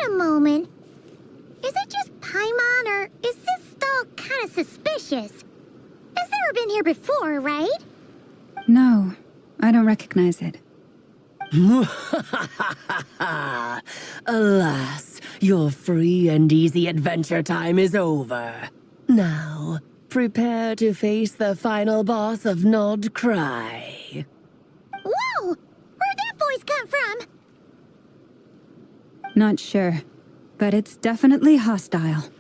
Wait a moment. Is it just Paimon, or is this stall kind of suspicious? It's never been here before, right? No, I don't recognize it. Alas, your free and easy adventure time is over. Now, prepare to face the final boss of Nod Cry. Whoa! Where'd that voice come from? Not sure, but it's definitely hostile.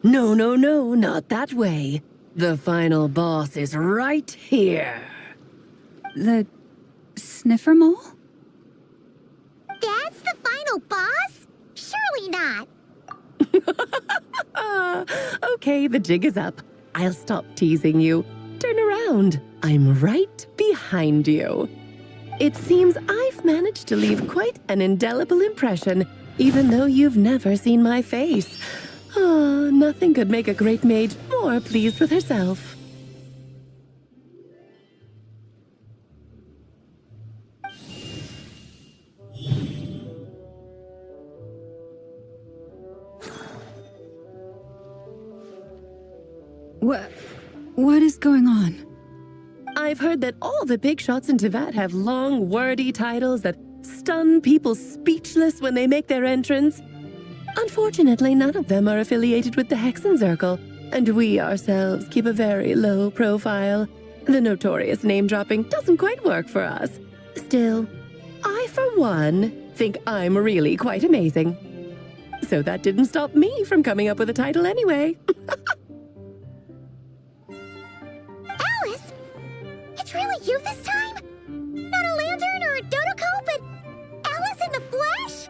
No, not that way. The final boss is right here. The sniffer mole? That's the final boss? Surely not. Okay, the jig is up. I'll stop teasing you. Turn around. I'm right behind you. It seems I've managed to leave quite an indelible impression, even though you've never seen my face. Oh, nothing could make a great maid more pleased with herself. What is going on? I've heard that all the big shots in Teyvat have long, wordy titles that stun people speechless when they make their entrance. Unfortunately, none of them are affiliated with the Hexenzirkel, and we ourselves keep a very low profile. The notorious name-dropping doesn't quite work for us. Still, I, for one, think I'm really quite amazing. So that didn't stop me from coming up with a title anyway. Alice? It's really you this time? Not a lantern or a Dodoko, but Alice in the flesh?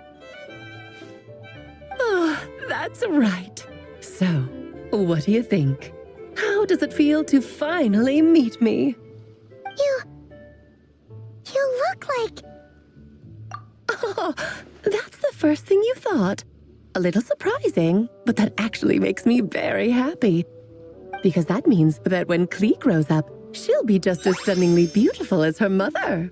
Oh, that's right. So, what do you think? How does it feel to finally meet me? You look like... Oh, that's the first thing you thought. A little surprising, but that actually makes me very happy. Because that means that when Klee grows up, she'll be just as stunningly beautiful as her mother.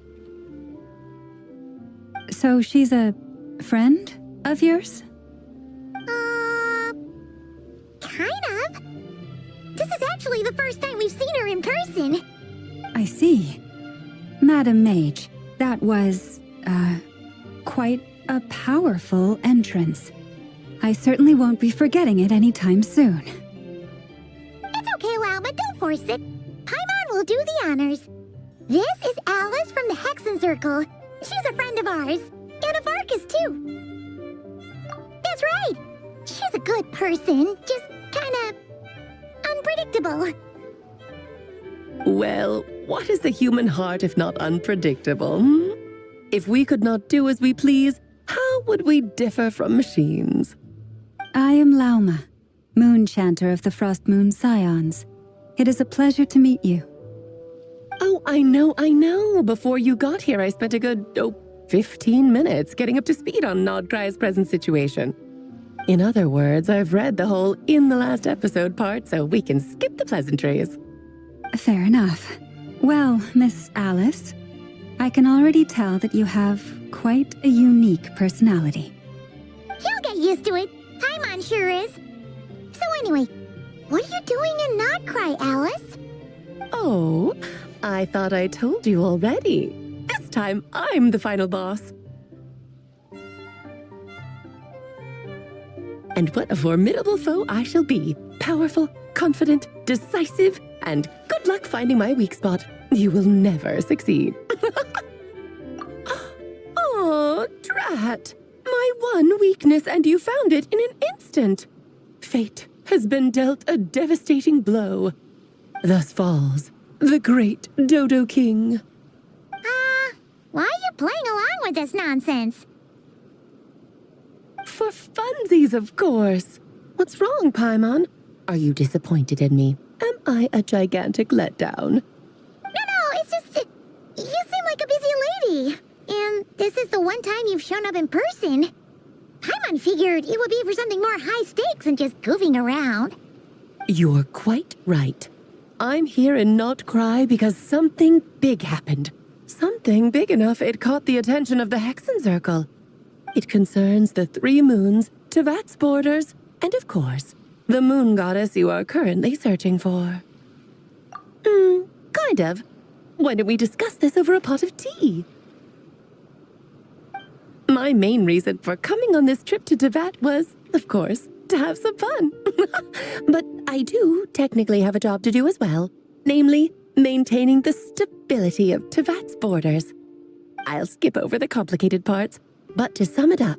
So she's a friend of yours? Kind of. This is actually the first time we've seen her in person. I see. Madam Mage, that was, quite a powerful entrance. I certainly won't be forgetting it anytime soon. It's okay, Lauma, don't force it. Paimon will do the honors. This is Alice from the Hexenzirkel. She's a friend of ours, and of Arcus, too. That's right. She's a good person, just kinda unpredictable. Well, what is the human heart if not unpredictable? Hmm? If we could not do as we please, how would we differ from machines? I am Lauma, Moon Chanter of the Frost Moon Scions. It is a pleasure to meet you. Oh, I know. Before you got here, I spent a good, 15 minutes getting up to speed on Nod Cry's present situation. In other words, I've read the whole in the last episode part, so we can skip the pleasantries. Fair enough. Well, Miss Alice, I can already tell that you have quite a unique personality. He'll get used to it. Paimon sure is. So anyway, what are you doing in Nod Cry, Alice? Oh, I thought I told you already. This time, I'm the final boss. And what a formidable foe I shall be. Powerful, confident, decisive, and good luck finding my weak spot. You will never succeed. Oh, drat. My one weakness, and you found it in an instant. Fate has been dealt a devastating blow. Thus falls the great Dodo King. Why are you playing along with this nonsense? For funsies, of course. What's wrong, Paimon? Are you disappointed in me? Am I a gigantic letdown? No, it's just... you seem like a busy lady. And this is the one time you've shown up in person. Paimon figured it would be for something more high stakes than just goofing around. You're quite right. I'm here in Nod Cry because something big happened. Something big enough it caught the attention of the Hexenzirkel. It concerns the 3 moons, Tevat's borders, and of course, the moon goddess you are currently searching for. Kind of. Why don't we discuss this over a pot of tea? My main reason for coming on this trip to Tevat was, of course, to have some fun. But I do technically have a job to do as well, namely, maintaining the stability of Tevat's borders. I'll skip over the complicated parts, but to sum it up,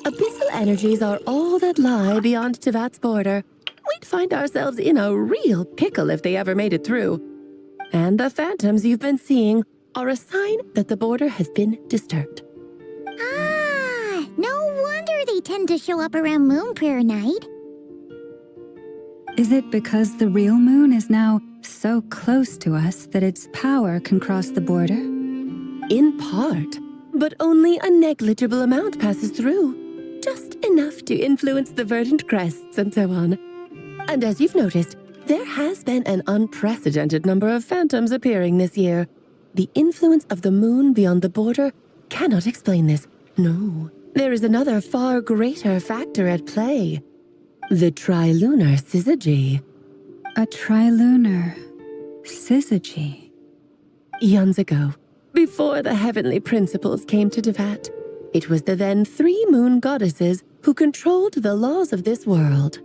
abyssal energies are all that lie beyond Tevat's border. We'd find ourselves in a real pickle if they ever made it through. And the phantoms you've been seeing are a sign that the border has been disturbed. Ah, no wonder they tend to show up around Moon Prayer Night. Is it because the real moon is now so close to us that its power can cross the border? In part, but only a negligible amount passes through. Just enough to influence the verdant crests and so on. And as you've noticed, there has been an unprecedented number of phantoms appearing this year. The influence of the moon beyond the border cannot explain this. No, there is another far greater factor at play. The trilunar syzygy. A trilunar syzygy. Eons ago, before the heavenly principles came to Tevat, it was the then 3 moon goddesses who controlled the laws of this world.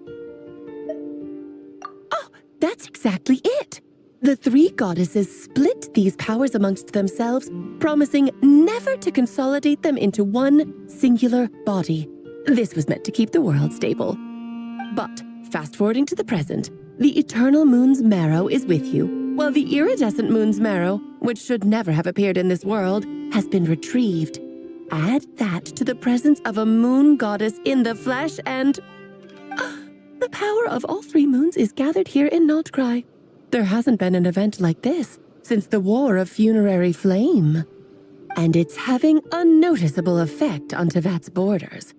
Oh, that's exactly it! The 3 goddesses split these powers amongst themselves, promising never to consolidate them into one singular body. This was meant to keep the world stable. But, fast-forwarding to the present, the eternal moon's marrow is with you, while the iridescent moon's marrow, which should never have appeared in this world, has been retrieved. Add that to the presence of a moon goddess in the flesh and... the power of all 3 moons is gathered here in Notcry. There hasn't been an event like this since the War of Funerary Flame. And it's having a noticeable effect on Tevat's borders.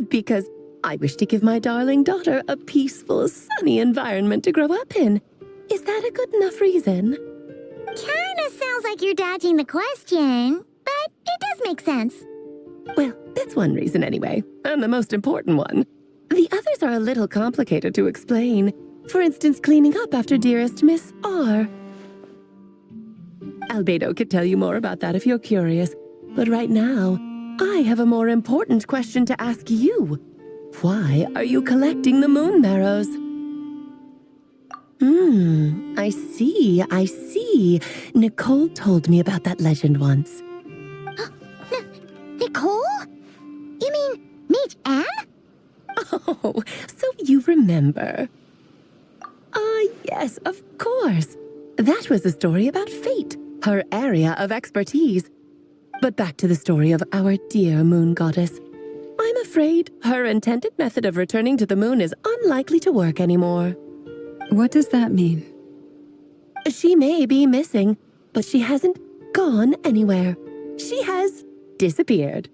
Because I wish to give my darling daughter a peaceful, sunny environment to grow up in. Is that a good enough reason? Kinda sounds like you're dodging the question, but it does make sense. Well, that's one reason anyway, and the most important one. The others are a little complicated to explain. For instance, cleaning up after dearest Miss R. Albedo could tell you more about that if you're curious, but right now, I have a more important question to ask you. Why are you collecting the moon marrows? I see. Nicole told me about that legend once. Nicole? You mean Mage Anne? Oh, so you remember. Yes, of course. That was a story about fate, her area of expertise. But back to the story of our dear moon goddess. I'm afraid her intended method of returning to the moon is unlikely to work anymore. What does that mean? She may be missing, but she hasn't gone anywhere. She has disappeared.